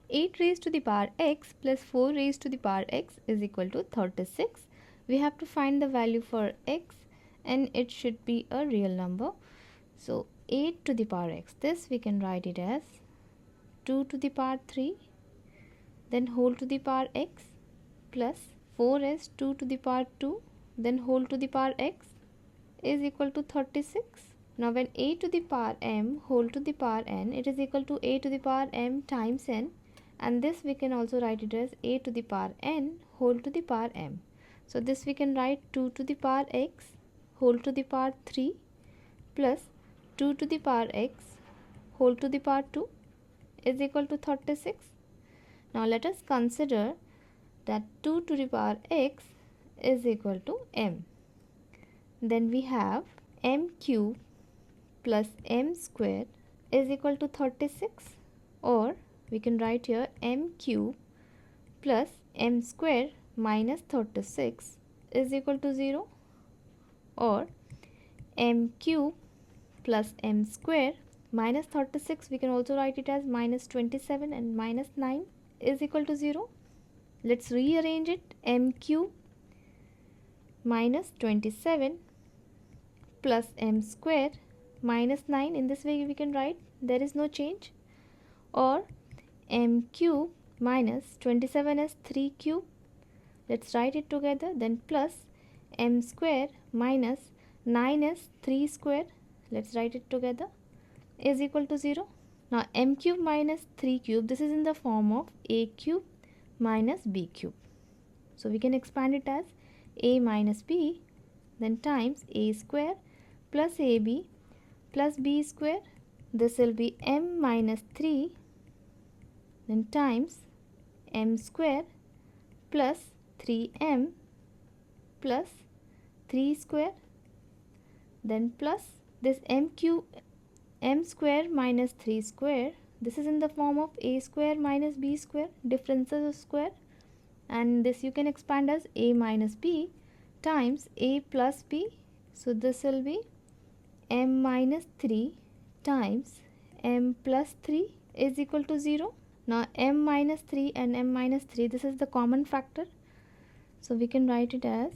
8 raised to the power x plus 4 raised to the power x is equal to 36. We have to find the value for x and it should be a real number. So 8 to the power x, this we can write it as 2 to the power 3, then whole to the power x, plus 4 as 2 to the power 2, then whole to the power x is equal to 36. Now when a to the power m whole to the power n, it is equal to a to the power m times n, and this we can also write it as a to the power n whole to the power m. So this we can write 2 to the power x whole to the power 3 plus 2 to the power x whole to the power 2 is equal to 36. Now let us consider that 2 to the power x is equal to m. Then we have m cube plus m square is equal to 36, or we can write here m cube plus m square minus 36 is equal to 0, or m cube plus m square minus 36, we can also write it as minus 27, and minus 9 is equal to 0. Let's rearrange it. M cube minus 27 plus m square minus 9, in this way we can write, there is no change, or m cube minus 27 as 3 cube, let's write it together, then plus m square minus 9 as 3 square, let's write it together, is equal to 0. Now m cube minus 3 cube, this is in the form of a cube minus b cube. So we can expand it as a minus b, then times a square plus ab plus b square. This will be m minus 3, then times m square plus 3m plus 3 square, then plus this m square minus 3 square, this is in the form of a square minus b square, differences of square, and this you can expand as a minus b times a plus b. So this will be m minus 3 times m plus 3 is equal to 0. Now m minus 3 and m minus 3, this is the common factor, so we can write it as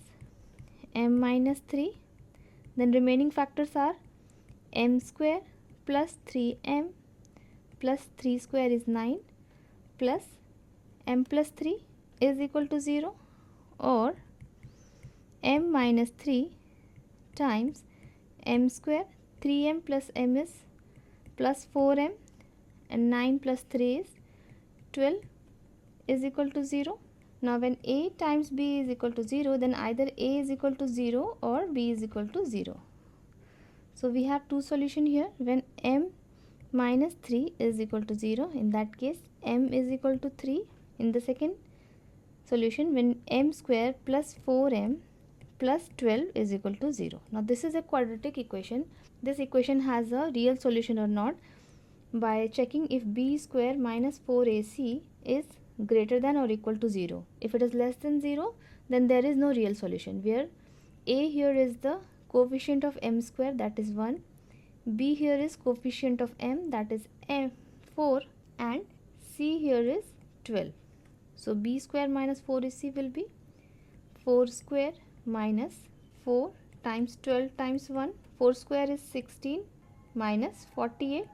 m minus 3, then remaining factors are m square plus 3m plus 3 square is 9 plus m plus 3 is equal to 0, or m minus 3 times m square, 3m plus m is plus 4m, and 9 plus 3 is 12 is equal to 0. Now when a times b is equal to 0, then either a is equal to 0 or b is equal to 0. So we have two solutions here. When m minus 3 is equal to 0, in that case m is equal to 3. In the second solution, when m square plus 4m plus 12 is equal to 0. Now this is a quadratic equation. This equation has a real solution or not by checking if b square minus 4ac is greater than or equal to 0. If it is less than 0, then there is no real solution, where a here is the coefficient of m square, that is 1, b here is coefficient of m, that is 4, and c here is 12. So b square minus 4ac will be 4 square minus 4 times 12 times 1, 4 square is 16 minus 48.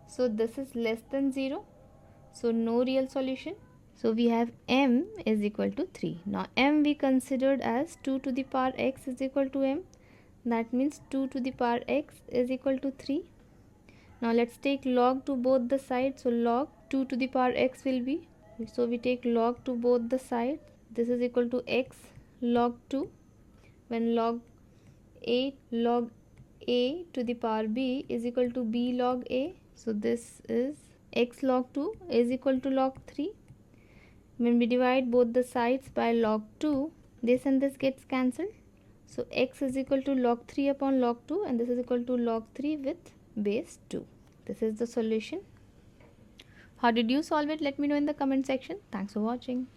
So this is less than 0, so no real solution. So we have m is equal to 3. Now m we considered as 2 to the power x is equal to m, that means 2 to the power x is equal to 3. Now let's take log to both the sides. So log 2 to the power x will be, so we take log to both the sides, this is equal to x log 2. When log a to the power b is equal to b log a, so this is x log 2 is equal to log 3. When we divide both the sides by log 2, this and this gets cancelled, so x is equal to log 3 upon log 2, and this is equal to log 3 with base 2. This is the solution. How did you solve it? Let me know in the comment section. Thanks for watching.